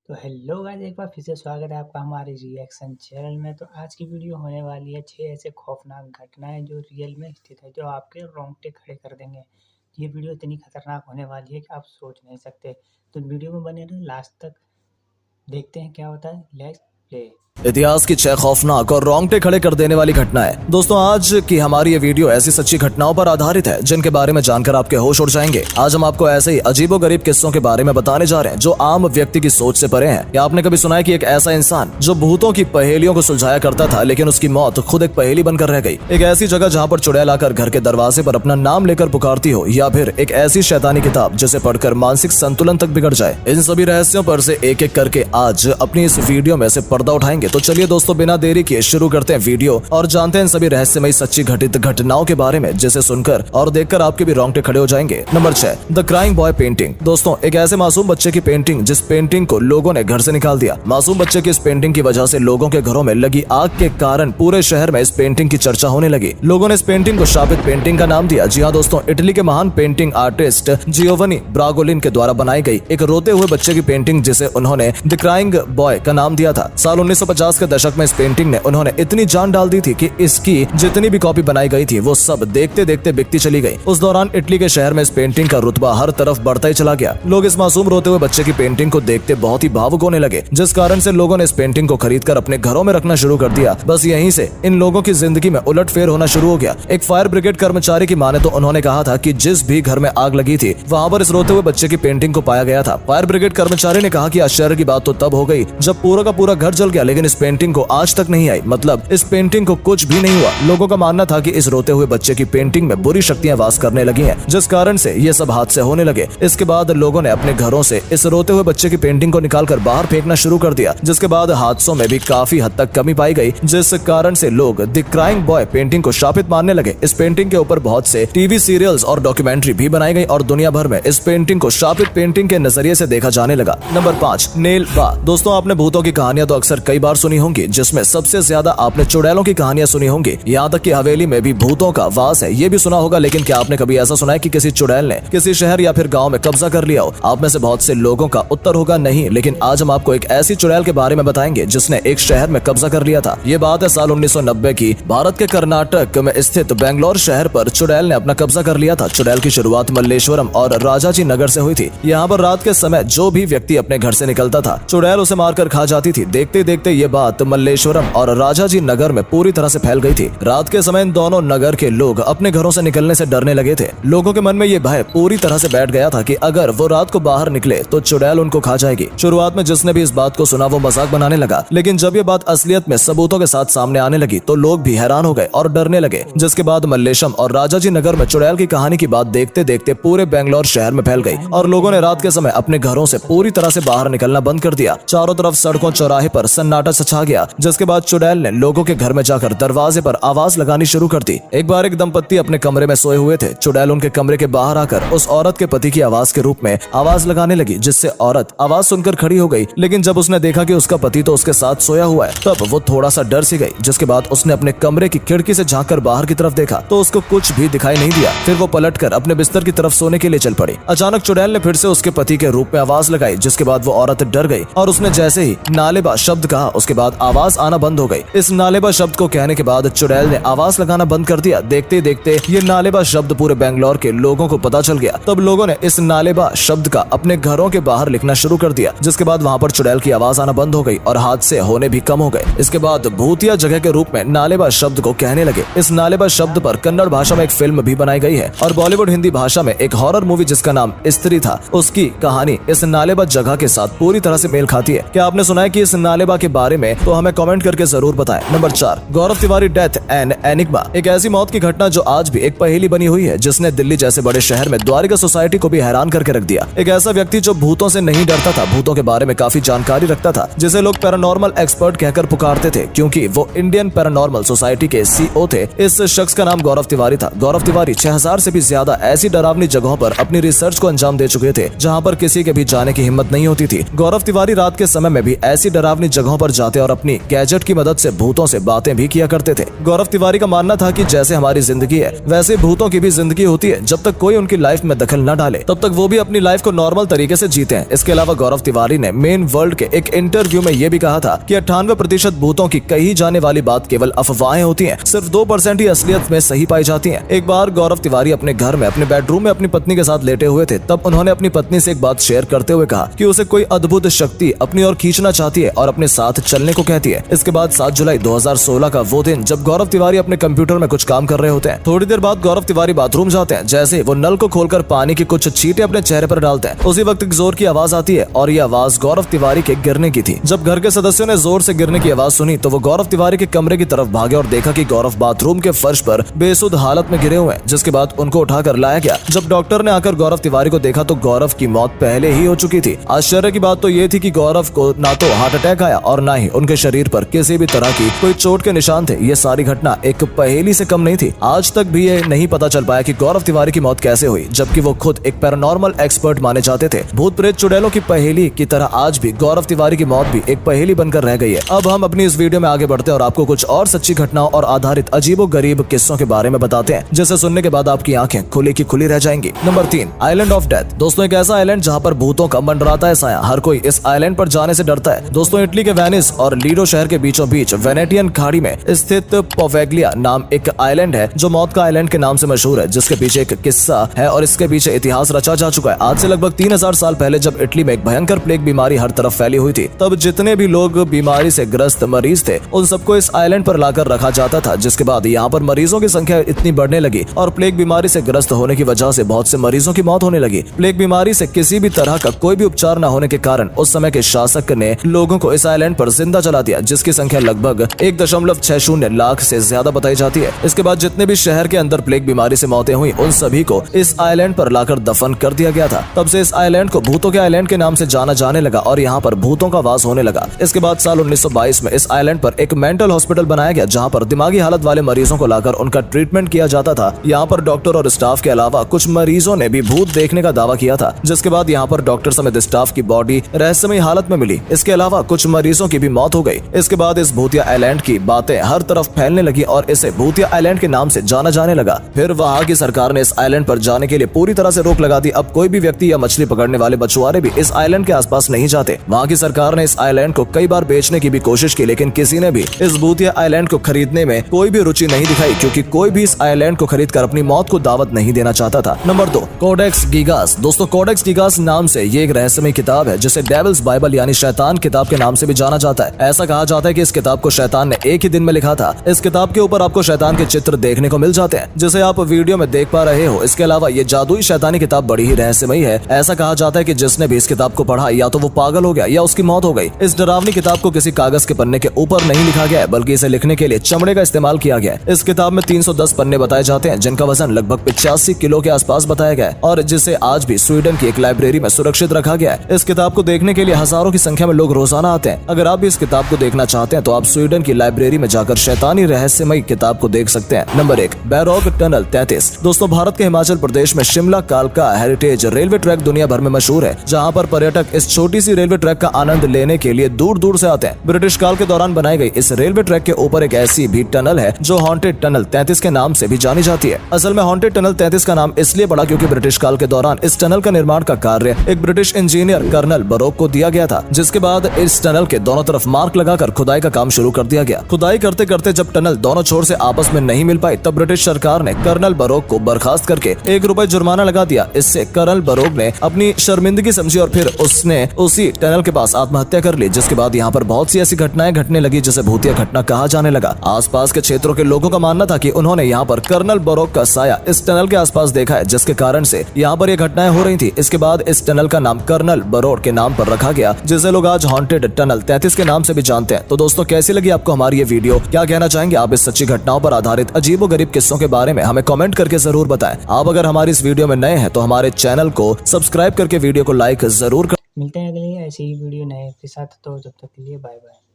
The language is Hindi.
तो हेलो गाइस, एक बार फिर से स्वागत है आपका हमारे रिएक्शन चैनल में। तो आज की वीडियो होने वाली है 6 ऐसे खौफनाक घटनाएं जो रियल में स्थित है, जो आपके रोंगटे खड़े कर देंगे। ये वीडियो इतनी खतरनाक होने वाली है कि आप सोच नहीं सकते। तो वीडियो में बने रहो लास्ट तक, देखते हैं क्या होता है। Let's play. इतिहास की 6 खौफनाक और रोंगटे खड़े कर देने वाली घटनाएं। दोस्तों, आज की हमारी ये वीडियो ऐसी सच्ची घटनाओं पर आधारित है जिनके बारे में जानकर आपके होश उड़ जाएंगे। आज हम आपको ऐसे ही अजीबोगरीब किस्सों के बारे में बताने जा रहे हैं जो आम व्यक्ति की सोच से परे हैं। क्या आपने कभी सुना है कि एक ऐसा इंसान जो भूतों की पहेलियों को सुलझाया करता था, लेकिन उसकी मौत खुद एक पहेली बनकर रह गई। एक ऐसी जगह जहाँ पर चुड़ैल आकर घर के दरवाजे पर अपना नाम लेकर पुकारती हो, या फिर एक ऐसी शैतानी किताब जिसे पढ़कर मानसिक संतुलन तक बिगड़ जाए। इन सभी रहस्यों पर से एक एक करके आज अपनी इस वीडियो में से पर्दा उठाएंगे। तो चलिए दोस्तों, बिना देरी किए शुरू करते हैं वीडियो और जानते हैं इन सभी रहस्यमयी सच्ची घटित घटनाओं के बारे में, जिसे सुनकर और देखकर आपके भी रोंगटे खड़े हो जाएंगे। Number 6, the crying boy painting. दोस्तों, एक ऐसे मासूम बच्चे की पेंटिंग जिस पेंटिंग को लोगों ने घर से निकाल दिया। मासूम बच्चे की इस पेंटिंग की वजह से लोगों के घरों में लगी आग के कारण पूरे शहर में इस पेंटिंग की चर्चा होने लगी। लोगों ने इस पेंटिंग को शापित पेंटिंग का नाम दिया। जी हाँ दोस्तों, इटली के महान पेंटिंग आर्टिस्ट जियोवनी ब्रागोलिन के द्वारा बनाई गई एक रोते हुए बच्चे की पेंटिंग, जिसे उन्होंने द क्राइंग बॉय का नाम दिया था। साल 1950 के दशक में इस पेंटिंग ने उन्होंने इतनी जान डाल दी थी कि इसकी जितनी भी कॉपी बनाई गई थी वो सब देखते देखते बिकती चली गई। उस दौरान इटली के शहर में इस पेंटिंग का रुतबा हर तरफ बढ़ता ही चला गया। लोग इस मासूम रोते हुए बच्चे की पेंटिंग को देखते बहुत ही भावुक होने लगे, जिस कारण से लोगों ने इस पेंटिंग को खरीदकर अपने घरों में रखना शुरू कर दिया। बस यहीं से इन लोगों की जिंदगी में उलटफेर होना शुरू हो गया। एक फायर ब्रिगेड कर्मचारी की माने तो उन्होंने कहा था कि जिस भी घर में आग लगी थी वहां पर इस रोते हुए बच्चे की पेंटिंग को पाया गया था। फायर ब्रिगेड कर्मचारी ने कहा कि आश्चर्य की बात तो तब हो गई जब पूरा का पूरा घर जल गया, लेकिन इस पेंटिंग को आज तक नहीं आई। मतलब इस पेंटिंग को कुछ भी नहीं हुआ। लोगों का मानना था कि इस रोते हुए बच्चे की पेंटिंग में बुरी शक्तियां वास करने लगी हैं, जिस कारण से ये सब हादसे होने लगे। इसके बाद लोगों ने अपने घरों से इस रोते हुए बच्चे की पेंटिंग को निकालकर बाहर फेंकना शुरू कर दिया, जिसके बाद हादसों में भी काफी हद तक कमी पाई गई, जिस कारण से लोग द क्राइंग बॉय पेंटिंग को शापित मानने लगे। इस पेंटिंग के ऊपर बहुत से टीवी सीरियल्स और डॉक्यूमेंट्री भी बनाई गई और दुनिया भर में इस पेंटिंग को शापित पेंटिंग के नजरिए से देखा जाने लगा। नंबर 5, नेल बा। दोस्तों, आपने भूतों की कहानियां तो अक्सर कई बार सुनी होंगी, जिसमें सबसे ज्यादा आपने चुड़ैलों की कहानियां सुनी होंगी। यहाँ तक कि हवेली में भी भूतों का वास है, ये भी सुना होगा। लेकिन क्या आपने कभी ऐसा सुना है कि किसी चुड़ैल ने किसी शहर या फिर गांव में कब्जा कर लिया हो? आप में से बहुत से लोगों का उत्तर होगा नहीं। लेकिन आज हम आपको एक ऐसी चुड़ैल के बारे में बताएंगे जिसने एक शहर में कब्जा कर लिया था। ये बात है साल 1990 की। भारत के कर्नाटक में स्थित बेंगलोर शहर पर चुड़ैल ने अपना कब्जा कर लिया था। चुड़ैल की शुरुआत मल्लेश्वरम और राजाजी नगर से हुई थी। यहाँ पर रात के समय जो भी व्यक्ति अपने घर से निकलता था, चुड़ैल उसे मारकर खा जाती थी। देखते देखते ये बात मल्लेश्वरम और राजाजी नगर में पूरी तरह से फैल गई थी। रात के समय इन दोनों नगर के लोग अपने घरों से निकलने से डरने लगे थे। लोगों के मन में ये भय पूरी तरह से बैठ गया था कि अगर वो रात को बाहर निकले तो चुड़ैल उनको खा जाएगी। शुरुआत में जिसने भी इस बात को सुना वो मजाक बनाने लगा, लेकिन जब ये बात असलियत में सबूतों के साथ सामने आने लगी तो लोग भी हैरान हो गए और डरने लगे। जिसके बाद मल्लेशम और राजाजी नगर में चुड़ैल की कहानी की बात देखते देखते पूरे बेंगलोर शहर में फैल गई और लोगों ने रात के समय अपने घरों से पूरी तरह से बाहर निकलना बंद कर दिया। चारों तरफ सड़कों चौराहे पर सन्नाटा छा गया। जिसके बाद चुड़ैल ने लोगों के घर में जाकर दरवाजे पर आवाज लगानी शुरू कर दी। एक बार एक दंपत्ति अपने कमरे में सोए हुए थे। चुड़ैल उनके कमरे के बाहर आकर उस औरत के पति की आवाज के रूप में आवाज लगाने लगी, जिससे औरत आवाज सुनकर खड़ी हो गई। लेकिन जब उसने देखा कि उसका पति तो उसके साथ सोया हुआ है, तब वो थोड़ा सा डर सी गई। जिसके बाद उसने अपने कमरे की खिड़की से झांककर बाहर की तरफ देखा तो उसको कुछ भी दिखाई नहीं दिया। फिर वो पलटकर अपने बिस्तर की तरफ सोने के लिए चल पड़ी। अचानक चुड़ैल ने फिर से उसके पति के रूप में आवाज लगाई, जिसके बाद वो औरत डर गई और उसने जैसे ही नालेबा शब्द कहा, उसके बाद आवाज आना बंद हो गई। इस नालेबा शब्द को कहने के बाद चुड़ैल ने आवाज लगाना बंद कर दिया। देखते देखते ये नालेबा शब्द पूरे बेंगलोर के लोगों को पता चल गया। तब लोगों ने इस नालेबा शब्द का अपने घरों के बाहर लिखना शुरू कर दिया। जिसके बाद वहां पर चुड़ैल की आवाज आना बंद हो गई और हादसे होने भी कम हो गए। इसके बाद भूतिया जगह के रूप में नालेबा शब्द को कहने लगे। इस नालेबा शब्द पर कन्नड़ भाषा में एक फिल्म भी बनाई गई है और बॉलीवुड हिंदी भाषा में एक हॉरर मूवी जिसका नाम स्त्री था, उसकी कहानी इस नालेबा जगह के साथ पूरी तरह से मेल खाती है। क्या आपने सुना है कि इस नालेबा के बारे में? तो हमें कमेंट करके जरूर बताएं। Number 4, Gaurav Tiwari death and enigma. एक ऐसी मौत की घटना जो आज भी एक पहेली बनी हुई है, जिसने दिल्ली जैसे बड़े शहर में द्वारिका सोसाइटी को भी हैरान करके रख दिया। एक ऐसा व्यक्ति जो भूतों से नहीं डरता था, भूतों के बारे में काफी जानकारी रखता था, जिसे लोग पैरानॉर्मल एक्सपर्ट कहकर पुकारते थे क्योंकि वो इंडियन पैरानॉर्मल सोसाइटी के सीईओ थे। इस शख्स का नाम गौरव तिवारी था। गौरव तिवारी 6000 से भी ज्यादा ऐसी डरावनी जगहों पर अपनी रिसर्च को अंजाम दे चुके थे जहाँ पर किसी के भी जाने की हिम्मत नहीं होती थी। गौरव तिवारी रात के समय में भी ऐसी डरावनी जगहों पर जाते और अपनी गैजेट की मदद से भूतों से बातें भी किया करते थे। गौरव तिवारी का मानना था कि जैसे हमारी जिंदगी है वैसे भूतों की भी जिंदगी होती है, जब तक कोई उनकी लाइफ में दखल न डाले तब तक वो भी अपनी लाइफ को नॉर्मल तरीके से जीते हैं। इसके अलावा गौरव तिवारी ने मेन वर्ल्ड के एक इंटरव्यू में ये भी कहा था कि 98% भूतों की कही जाने वाली बात केवल अफवाहें होती हैं, सिर्फ 2% ही असलियत में सही पाई जाती हैं। एक बार गौरव तिवारी अपने घर में अपने बेडरूम में अपनी पत्नी के साथ लेटे हुए थे, तब उन्होंने अपनी पत्नी से एक बात शेयर करते हुए कहा कि उसे कोई अद्भुत शक्ति अपनी ओर खींचना चाहती है और अपने साथ चलने को कहती है। इसके बाद 7 जुलाई 2016 का वो दिन जब गौरव तिवारी अपने कंप्यूटर में कुछ काम कर रहे होते हैं। थोड़ी देर बाद गौरव तिवारी बाथरूम जाते हैं। जैसे वो नल को खोलकर पानी की कुछ छींटे अपने चेहरे पर डालते हैं, उसी वक्त एक जोर की आवाज आती है और ये आवाज गौरव तिवारी के गिरने की थी। जब घर के सदस्यों ने जोर से गिरने की आवाज सुनी तो वो गौरव तिवारी के कमरे की तरफ भागे और देखा कि गौरव बाथरूम के फर्श पर बेसुध हालत में गिरे हुए हैं, जिसके बाद उनको उठाकर लाया गया। जब डॉक्टर ने आकर गौरव तिवारी को देखा तो गौरव की मौत पहले ही हो चुकी थी। आश्चर्य की बात तो ये थी कि गौरव को ना तो हार्ट अटैक आया और ना ही उनके शरीर पर किसी भी तरह की कोई चोट के निशान थे। ये सारी घटना एक पहेली से कम नहीं थी। आज तक भी ये नहीं पता चल पाया कि गौरव तिवारी की मौत कैसे हुई, जबकि वो खुद एक पैरानॉर्मल एक्सपर्ट माने जाते थे। भूत प्रेत चुड़ैलों की पहेली की तरह आज भी गौरव तिवारी की मौत भी एक पहेली बनकर रह गई है। अब हम अपनी इस वीडियो में आगे बढ़ते हैं और आपको कुछ और सच्ची घटनाओं और आधारित अजीबोगरीब किस्सों के बारे में बताते हैं, जिसे सुनने के बाद आपकी आंखें खुली की खुली रह जाएंगी। Number 3, island of death. दोस्तों, एक ऐसा आइलैंड जहां पर भूतों का मंडराता है साया। हर कोई इस आइलैंड पर जाने से डरता है। दोस्तों, इटली के वेनिस और लीडो शहर के बीचों बीच वेनेटियन खाड़ी में स्थित पोवेग्लिया नाम एक आइलैंड है जो मौत का आइलैंड के नाम से मशहूर है, जिसके पीछे एक किस्सा है और इसके पीछे इतिहास रचा जा चुका है। आज से लगभग 3000 साल पहले जब इटली में एक भयंकर प्लेग बीमारी हर तरफ फैली हुई थी, तब जितने भी लोग बीमारी से ग्रस्त मरीज थे उन सबको इस आइलैंड पर लाकर रखा जाता था। जिसके बाद यहाँ पर मरीजों की संख्या इतनी बढ़ने लगी और प्लेग बीमारी से ग्रस्त होने की वजह से बहुत से मरीजों की मौत होने लगी। प्लेग बीमारी से किसी भी तरह का कोई भी उपचार न होने के कारण उस समय के शासक ने लोगों को इस आइलैंड पर जिंदा जला दिया, जिसकी संख्या लगभग 1.60 लाख से ज्यादा बताई जाती है। इसके बाद जितने भी शहर के अंदर प्लेग बीमारी से मौतें हुई उन सभी को इस आइलैंड पर लाकर दफन कर दिया गया था। तब से इस आइलैंड को भूतों के आइलैंड के नाम से जाना जाने लगा और यहाँ पर भूतों का वास होने लगा। इसके बाद साल 1922 में इस आइलैंड पर एक मेंटल हॉस्पिटल बनाया गया, जहाँ पर दिमागी हालत वाले मरीजों को लाकर उनका ट्रीटमेंट किया जाता था। यहाँ पर डॉक्टर और स्टाफ के अलावा कुछ मरीजों ने भी भूत देखने का दावा किया था, जिसके बाद यहाँ पर डॉक्टर समेत स्टाफ की बॉडी रहस्यमय हालत में मिली। इसके अलावा कुछ मरीजों की भी मौत हो गई। इसके बाद इस भूतिया आइलैंड की बातें हर तरफ फैलने लगी और इसे भूतिया आइलैंड के नाम से जाना जाने लगा। फिर वहाँ की सरकार ने इस आइलैंड पर जाने के लिए पूरी तरह से रोक लगा दी। अब कोई भी व्यक्ति या मछली पकड़ने वाले मछुआरे भी इस आइलैंड के आसपास नहीं जाते। वहाँ की सरकार ने इस आइलैंड को कई बार बेचने की भी कोशिश की, लेकिन किसी ने भी इस भूतिया आइलैंड को खरीदने में कोई भी रुचि नहीं दिखाई, क्योंकि कोई भी इस आइलैंड को खरीद कर अपनी मौत को दावत नहीं देना चाहता था। नंबर 2, कोडेक्स गिगास। दोस्तों, कोडेक्स गिगास नाम से ये एक रहस्यमय किताब है जिसे डेविल्स बाइबल यानी शैतान किताब के नाम से भी जाना जाता है। ऐसा कहा जाता है कि इस किताब को शैतान ने एक ही दिन में लिखा था। इस किताब के ऊपर आपको शैतान के चित्र देखने को मिल जाते हैं, जिसे आप वीडियो में देख पा रहे हो। इसके अलावा ये जादुई शैतानी किताब बड़ी ही रहस्यमयी है। ऐसा कहा जाता है कि जिसने भी इस किताब को पढ़ा या तो वो पागल हो गया या उसकी मौत हो गई। इस डरावनी किताब को किसी कागज के पन्ने के ऊपर नहीं लिखा गया है, बल्कि इसे लिखने के लिए चमड़े का इस्तेमाल किया गया है। इस किताब में 310 पन्ने बताए जाते हैं, जिनका वजन लगभग 85 किलो के आसपास बताया गया है और जिसे आज भी स्वीडन की एक लाइब्रेरी में सुरक्षित रखा गया है। इस किताब को देखने के लिए हजारों की संख्या में लोग रोजाना आते हैं। अगर आप भी इस किताब को देखना चाहते हैं तो आप स्वीडन की लाइब्रेरी में जाकर शैतानी रहस्यमयी किताब को देख सकते हैं। Number 1, Barog tunnel 33। दोस्तों, भारत के हिमाचल प्रदेश में शिमला कालका हेरिटेज रेलवे ट्रैक दुनिया भर में मशहूर है, जहाँ पर पर्यटक इस छोटी सी रेलवे ट्रैक का आनंद लेने के लिए दूर दूर से आते हैं। ब्रिटिश काल के दौरान बनाई गई इस रेलवे ट्रैक के ऊपर एक ऐसी भी टनल है जो हॉन्टेड टनल 33 के नाम से भी जानी जाती है। असल में हॉन्टेड टनल 33 का नाम इसलिए पड़ा क्योंकि ब्रिटिश काल के दौरान इस टनल का निर्माण का कार्य एक ब्रिटिश इंजीनियर कर्नल बरोक को दिया गया था, जिसके बाद इस टनल के दोनों तरफ मार्क लगाकर खुदाई का काम शुरू कर दिया गया। खुदाई करते करते जब टनल दोनों छोर से आपस में नहीं मिल पाई, तब ब्रिटिश सरकार ने कर्नल बरोक को बर्खास्त करके ₹1 जुर्माना लगा दिया। इससे कर्नल बरोक ने अपनी शर्मिंदगी समझी और फिर उसने उसी टनल के पास आत्महत्या कर ली। जिसके बाद यहाँ पर बहुत सी ऐसी घटनाएं घटने लगी जिसे भूतिया घटना कहा जाने लगा। आसपास के क्षेत्रों के लोगों का मानना था कि उन्होंने यहाँ पर कर्नल बरोक का साया इस टनल के आसपास देखा है, जिसके कारण से यहाँ पर ये घटनाएं हो रही थी। इसके बाद इस टनल का नाम कर्नल बरोक के नाम पर रखा गया, जिसे लोग आज हॉन्टेड टनल 33 के नाम से भी जानते हैं। तो दोस्तों, कैसी लगी आपको हमारी ये वीडियो? क्या कहना चाहेंगे आप इस सच्ची घटनाओं पर आधारित अजीबोगरीब किस्सों के बारे में? हमें कमेंट करके जरूर बताएं। आप अगर हमारी इस वीडियो में नए हैं तो हमारे चैनल को सब्सक्राइब करके वीडियो को लाइक जरूर कर। मिलते हैं अगली ऐसी ही वीडियो नए के साथ, तो जब तक के लिए बाय बाय।